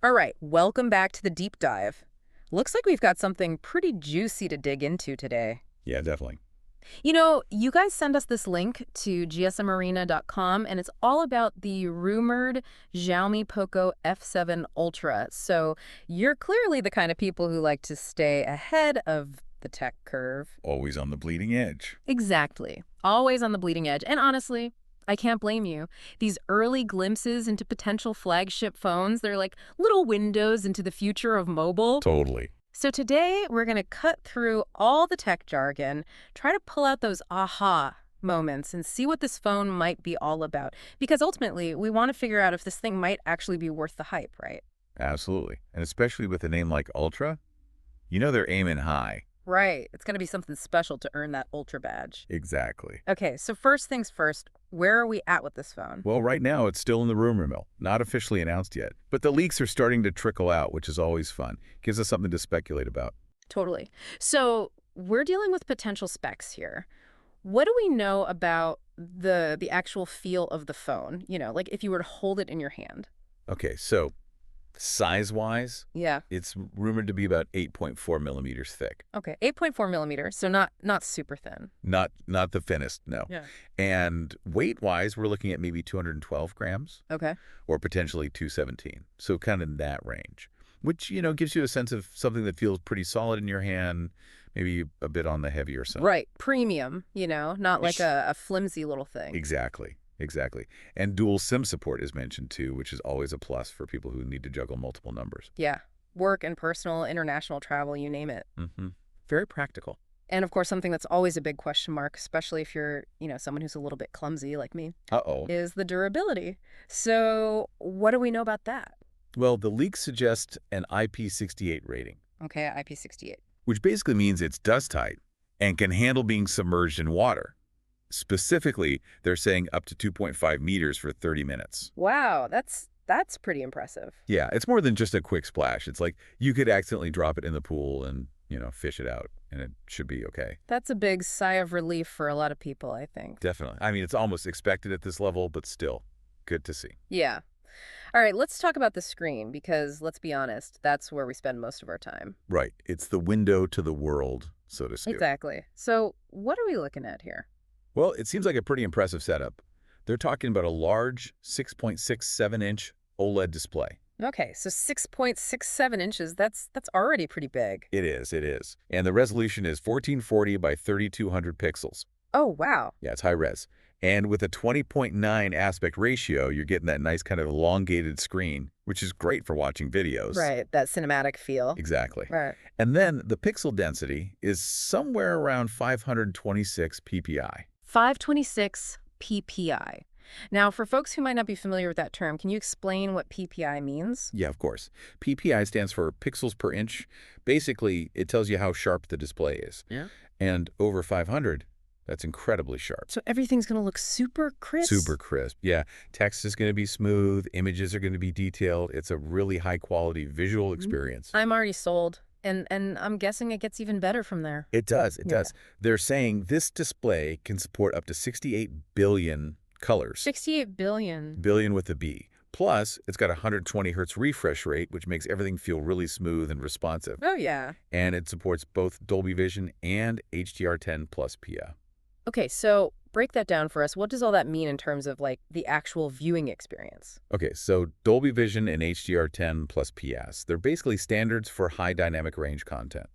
All right, welcome back to the deep dive. Looks like we've got something pretty juicy to dig into today. Yeah, definitely. You guys send us this link to gsmarena.com, and it's all about the rumored Xiaomi Poco F7 Ultra. So you're clearly the kind of people who like to stay ahead of the tech curve. Always on the bleeding edge. Exactly. Always on the bleeding edge. And honestly, I can't blame you. These early glimpses into potential flagship phones, they're like little windows into the future of mobile. Totally. So today, we're going to cut through all the tech jargon, try to pull out those aha moments and see what this phone might be all about. Because ultimately, we want to figure out if this thing might actually be worth the hype, right? Absolutely. And especially with a name like Ultra, they're aiming high. Right. It's going to be something special to earn that Ultra badge. Exactly. Okay, so first things first, where are we at with this phone? Well, right now it's still in the rumor mill, not officially announced yet. But the leaks are starting to trickle out, which is always fun. Gives us something to speculate about. Totally. So we're dealing with potential specs here. What do we know about the actual feel of the phone? Like if you were to hold it in your hand. Okay, so size-wise, Yeah. it's rumored to be about 8.4 millimeters thick. Okay, 8.4 millimeters, so not super thin. Not the thinnest, no. Yeah. And weight-wise, we're looking at maybe 212 grams. Okay. Or potentially 217. So kind of in that range, which, gives you a sense of something that feels pretty solid in your hand, maybe a bit on the heavier side. Right, premium, not like a flimsy little thing. Exactly. And dual SIM support is mentioned too, which is always a plus for people who need to juggle multiple numbers. Yeah, work and personal, international travel, you name it. Very practical. And of course, something that's always a big question mark, especially if you're, someone who's a little bit clumsy like me, Uh-oh. is the durability. So what do we know about that? Well, the leaks suggest an IP68 rating. Okay, IP68. Which basically means it's dust tight and can handle being submerged in water. Specifically, they're saying up to 2.5 meters for 30 minutes. Wow, that's pretty impressive. Yeah, it's more than just a quick splash. It's like you could accidentally drop it in the pool and, fish it out, and it should be okay. That's a big sigh of relief for a lot of people, I think. Definitely. I mean, it's almost expected at this level, but still, good to see. Yeah. All right, let's talk about the screen because, let's be honest, that's where we spend most of our time. Right. It's the window to the world, so to speak. Exactly. So what are we looking at here? Well, it seems like a pretty impressive setup. They're talking about a large 6.67-inch OLED display. Okay, so 6.67 inches, that's already pretty big. It is. And the resolution is 1440 by 3200 pixels. Oh, wow. Yeah, it's high res. And with a 20.9 aspect ratio, you're getting that nice kind of elongated screen, which is great for watching videos. Right, that cinematic feel. Exactly. Right. And then the pixel density is somewhere around 526 ppi. 526 ppi. Now, for folks who might not be familiar with that term, can you explain what ppi means? Yeah, of course. PPI stands for pixels per inch. Basically, it tells you how sharp the display is. Yeah. And over 500, that's incredibly sharp. So everything's going to look super crisp? Super crisp. Yeah. Text is going to be smooth. Images are going to be detailed. It's a really high-quality visual experience. I'm already sold. And I'm guessing it gets even better from there. It does. They're saying this display can support up to 68 billion colors. 68 billion. Billion with a B. Plus, it's got a 120 hertz refresh rate, which makes everything feel really smooth and responsive. Oh, yeah. And it supports both Dolby Vision and HDR10 plus PIA. Okay, so break that down for us. What does all that mean in terms of, like, the actual viewing experience? Okay, so Dolby Vision and HDR10 plus PS, they're basically standards for high dynamic range content.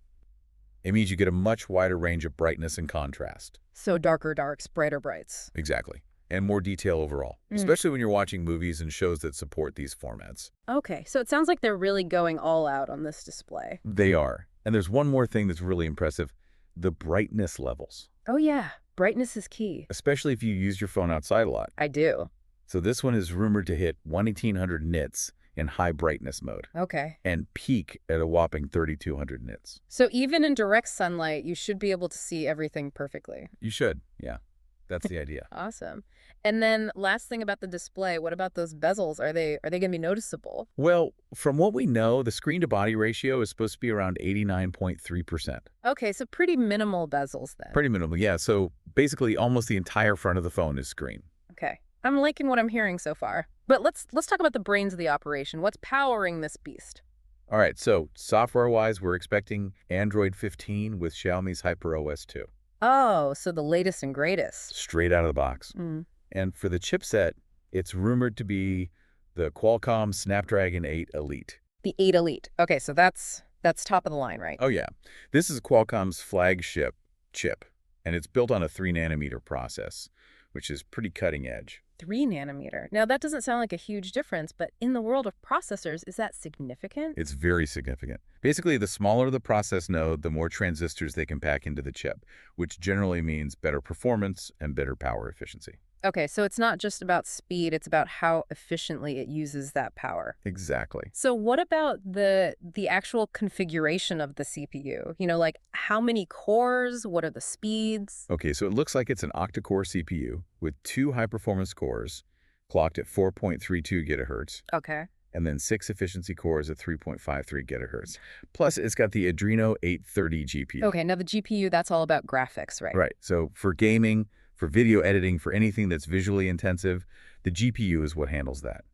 It means you get a much wider range of brightness and contrast. So darker darks, brighter brights. Exactly. And more detail overall, especially when you're watching movies and shows that support these formats. Okay, so it sounds like they're really going all out on this display. They are. And there's one more thing that's really impressive, the brightness levels. Oh, yeah. Brightness is key. Especially if you use your phone outside a lot. I do. So this one is rumored to hit 1800 nits in high brightness mode. Okay. And peak at a whopping 3200 nits. So even in direct sunlight, you should be able to see everything perfectly. You should, yeah. That's the idea. Awesome. And then last thing about the display, what about those bezels? Are they going to be noticeable? Well, from what we know, the screen-to-body ratio is supposed to be around 89.3%. Okay, so pretty minimal bezels then. Pretty minimal, yeah. So basically almost the entire front of the phone is screen. Okay. I'm liking what I'm hearing so far. But let's talk about the brains of the operation. What's powering this beast? All right, so software-wise, we're expecting Android 15 with Xiaomi's HyperOS 2, Oh, so the latest and greatest. straight out of the box. Mm. And for the chipset, it's rumored to be the Qualcomm Snapdragon 8 Elite. The 8 Elite. Okay, so that's top of the line, right? Oh, yeah. This is Qualcomm's flagship chip, and it's built on a 3-nanometer process, which is pretty cutting edge. 3 nanometer. Now, that doesn't sound like a huge difference, but in the world of processors, is that significant? It's very significant. Basically, the smaller the process node, the more transistors they can pack into the chip, which generally means better performance and better power efficiency. Okay, so it's not just about speed, it's about how efficiently it uses that power. Exactly. So what about the actual configuration of the CPU? Like how many cores? What are the speeds? Okay, so it looks like it's an octa-core CPU with 2 high-performance cores clocked at 4.32 gigahertz, Okay. and then 6 efficiency cores at 3.53 gigahertz. Plus, it's got the Adreno 830 GPU. Okay, now the GPU, that's all about graphics, right? Right, so for gaming, for video editing, for anything that's visually intensive, the GPU is what handles that.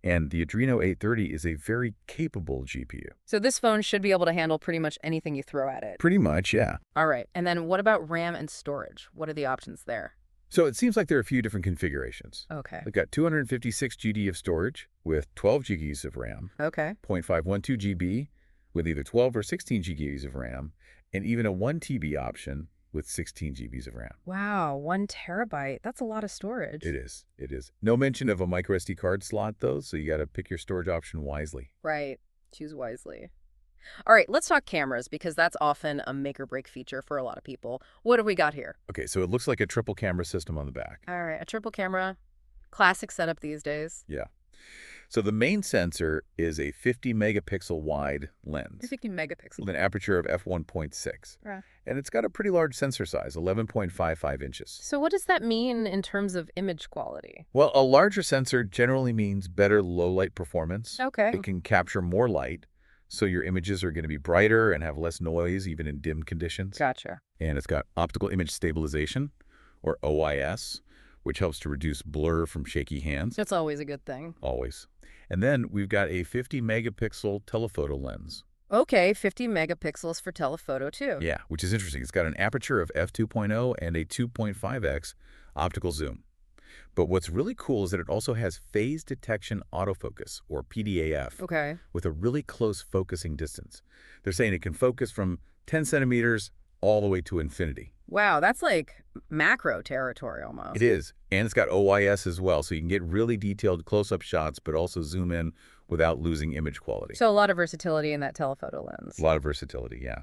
And the Adreno 830 is a very capable GPU. So this phone should be able to handle pretty much anything you throw at it. Pretty much, yeah. All right, and then what about RAM and storage? What are the options there? So it seems like there are a few different configurations. Okay. We've got 256 GB of storage with 12 GB of RAM, Okay. 0.512 GB with either 12 or 16 GB of RAM, and even a 1 TB option with 16 GB of RAM. Wow, 1 terabyte. That's a lot of storage. It is. It is. No mention of a microSD card slot, though, so you got to pick your storage option wisely. Right. Choose wisely. All right, let's talk cameras because that's often a make or break feature for a lot of people. What have we got here? Okay, so it looks like a triple camera system on the back. All right, a triple camera, classic setup these days. Yeah. So the main sensor is a 50 megapixel wide lens 50 megapixels. with an aperture of f1.6. Right. And it's got a pretty large sensor size, 11.55 inches. So what does that mean in terms of image quality? Well, a larger sensor generally means better low light performance. Okay. It can capture more light, so your images are going to be brighter and have less noise, even in dim conditions. Gotcha. And it's got optical image stabilization, or OIS, which helps to reduce blur from shaky hands. That's always a good thing. Always. And then we've got a 50 megapixel telephoto lens. Okay, 50 megapixels for telephoto too. Yeah, which is interesting. It's got an aperture of f2.0 and a 2.5x optical zoom. But what's really cool is that it also has phase detection autofocus, or PDAF, Okay. with a really close focusing distance. They're saying it can focus from 10 centimeters all the way to infinity. Wow, that's like macro territory almost. It is. And it's got OIS as well, so you can get really detailed close-up shots, but also zoom in without losing image quality. So a lot of versatility in that telephoto lens. A lot of versatility, yeah.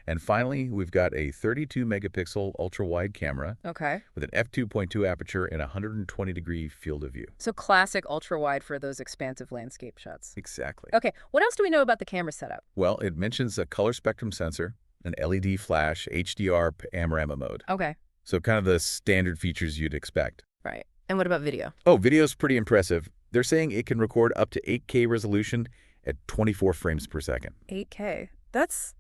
And finally, we've got a 32 megapixel ultra-wide camera Okay. with an f2.2 aperture and a 120-degree field of view. So classic ultra wide for those expansive landscape shots. Exactly. Okay, what else do we know about the camera setup? Well, it mentions a color spectrum sensor, an LED flash, HDR, panorama mode. Okay. So kind of the standard features you'd expect. Right. And what about video? Oh, video's pretty impressive. They're saying it can record up to 8K resolution at 24 frames per second. 8K. That's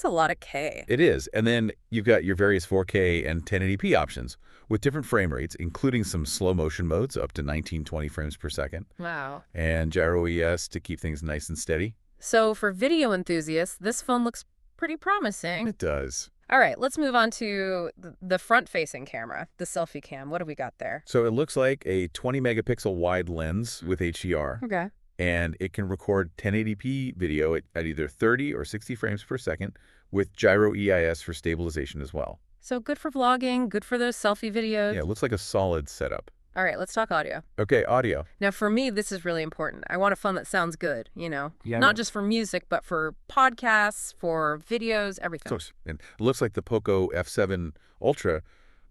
a lot of K. It is. And then you've got your various 4K and 1080p options with different frame rates, including some slow motion modes up to 1920 frames per second, Wow. and gyro ES to keep things nice and steady. So for video enthusiasts, this phone looks pretty promising. It does. All right, let's move on to the front-facing camera, the selfie cam. What do we got there? So it looks like a 20 megapixel wide lens with HDR. Okay. And it can record 1080p video at either 30 or 60 frames per second with gyro EIS for stabilization as well. So good for vlogging, good for those selfie videos. Yeah, it looks like a solid setup. All right, let's talk audio. Okay, audio. Now, for me, this is really important. I want a phone that sounds good, Yeah, not just for music, but for podcasts, for videos, everything. And it looks like the Poco F7 Ultra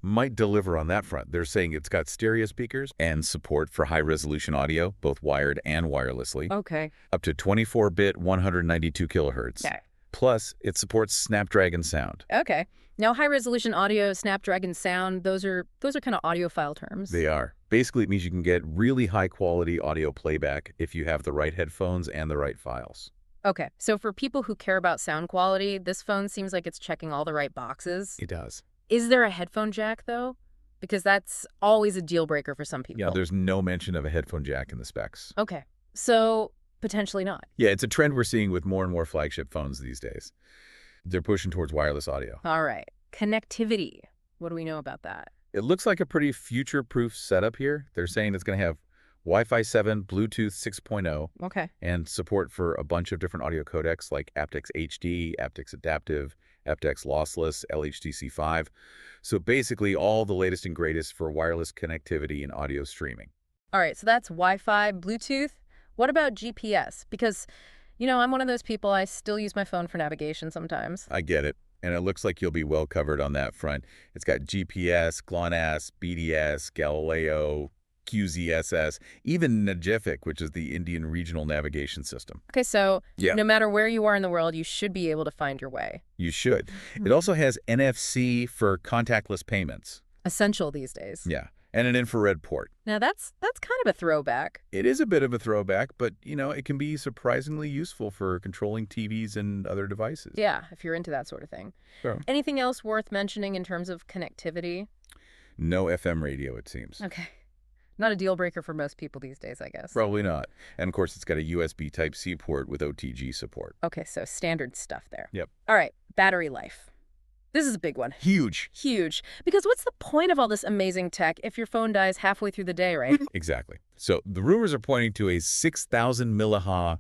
might deliver on that front. They're saying it's got stereo speakers and support for high-resolution audio, both wired and wirelessly, Okay. up to 24-bit 192 kilohertz. Okay. Plus, it supports Snapdragon sound. Okay. Now, high-resolution audio, Snapdragon sound, those are kind of audiophile terms. They are. Basically, it means you can get really high-quality audio playback if you have the right headphones and the right files. Okay. So for people who care about sound quality, this phone seems like it's checking all the right boxes. It does. Is there a headphone jack, though? because that's always a deal breaker for some Yeah, people. there's no mention of a headphone jack in the specs. Okay, so potentially not. Yeah, it's a trend we're seeing with more and more flagship phones these days. They're pushing towards wireless audio. All right, connectivity. What do we know about that? It looks like a pretty future-proof setup here. They're saying it's going to have Wi-Fi 7, Bluetooth 6.0, Okay. and support for a bunch of different audio codecs like aptX HD, aptX Adaptive, aptX Lossless, LHDC5. So basically all the latest and greatest for wireless connectivity and audio streaming. All right, so that's Wi-Fi, Bluetooth. What about GPS? Because, I'm one of those people, I still use my phone for navigation sometimes. I get it. And it looks like you'll be well covered on that front. It's got GPS, GLONASS, BDS, Galileo, QZSS, even Nagific, which is the Indian Regional Navigation System. Okay, so Yeah. no matter where you are in the world, you should be able to find your way. You should. It also has NFC for contactless payments. Essential these days. Yeah. And an infrared port. Now, that's kind of a throwback. It is a bit of a throwback, but, it can be surprisingly useful for controlling TVs and other devices. Yeah, if you're into that sort of thing. Sure. Anything else worth mentioning in terms of connectivity? No FM radio, it seems. Okay. Not a deal breaker for most people these days, I guess. Probably not. And, of course, it's got a USB Type-C port with OTG support. Okay, so standard stuff there. Yep. All right, battery life. This is a big one. Huge. Huge. Because what's the point of all this amazing tech if your phone dies halfway through the day, right? Exactly. So the rumors are pointing to a 6,000 milliamp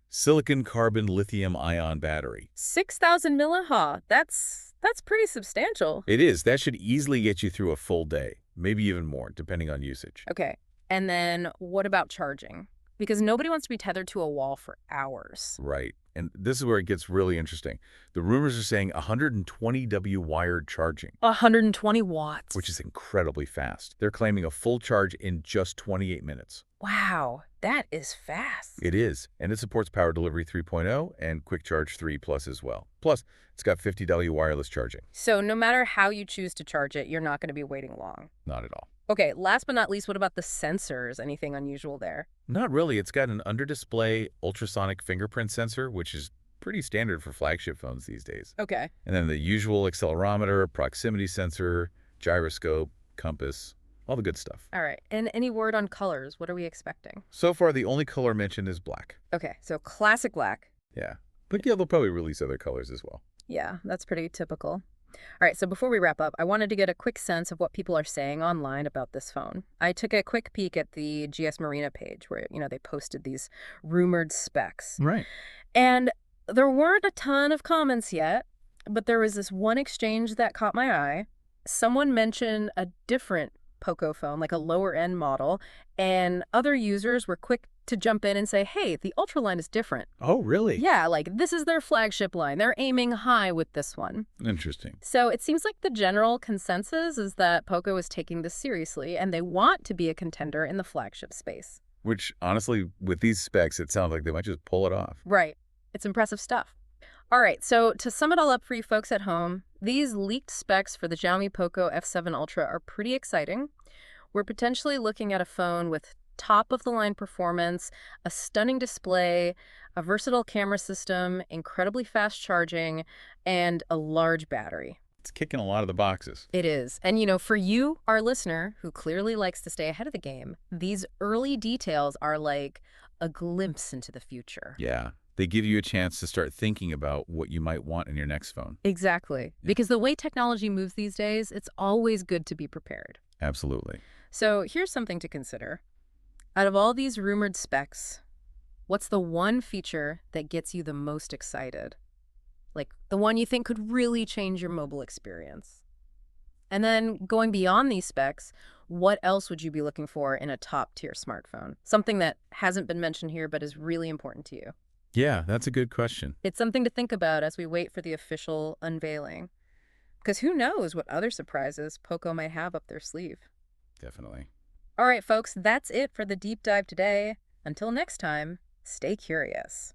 silicon carbon lithium ion battery. 6,000 milliamp. That's pretty substantial. It is. That should easily get you through a full day, maybe even more, depending on usage. Okay. And then what about charging? Because nobody wants to be tethered to a wall for hours. Right. And this is where it gets really interesting. The rumors are saying 120W wired charging, 120 watts. which is incredibly fast. They're claiming a full charge in just 28 minutes. Wow, that is fast. It is. And it supports Power Delivery 3.0 and Quick Charge 3 Plus as well. Plus, it's got 50W wireless charging. So no matter how you choose to charge it, you're not going to be waiting long. Not at all. Okay, last but not least, what about the sensors? Anything unusual there? Not really. It's got an under-display ultrasonic fingerprint sensor, which is pretty standard for flagship phones these days. Okay. And then the usual accelerometer, proximity sensor, gyroscope, compass, all the good stuff. All right. And any word on colors? What are we expecting? So far, the only color mentioned is black. Okay, so classic black. Yeah. But yeah, they'll probably release other colors as well. Yeah, that's pretty typical. All right, so before we wrap up, I wanted to get a quick sense of what people are saying online about this phone. I took a quick peek at the GS Marina page where, they posted these rumored specs. Right. And there weren't a ton of comments yet, but there was this one exchange that caught my eye. Someone mentioned a different Poco phone, like a lower-end model, and other users were quick to jump in and say, hey, the Ultra line is different. Oh, really? Yeah, like this is their flagship line. They're aiming high with this one. Interesting. So it seems like the general consensus is that Poco is taking this seriously and they want to be a contender in the flagship space. Which, honestly, with these specs, it sounds like they might just pull it off. Right. It's impressive stuff. All right, so to sum it all up for you folks at home, these leaked specs for the Xiaomi Poco F7 Ultra are pretty exciting. We're potentially looking at a phone with top-of-the-line performance, a stunning display, a versatile camera system, incredibly fast charging, and a large battery. It's kicking a lot of the boxes. It is. And, for you, our listener, who clearly likes to stay ahead of the game, these early details are like a glimpse into the future. Yeah. They give you a chance to start thinking about what you might want in your next phone. Exactly. Yeah. Because the way technology moves these days, it's always good to be prepared. Absolutely. So here's something to consider. Out of all these rumored specs, what's the one feature that gets you the most excited? Like the one you think could really change your mobile experience? And then going beyond these specs, what else would you be looking for in a top-tier smartphone? Something that hasn't been mentioned here but is really important to you. Yeah, that's a good question. It's something to think about as we wait for the official unveiling. Because who knows what other surprises Poco might have up their sleeve. Definitely. All right, folks, that's it for the deep dive today. Until next time, stay curious.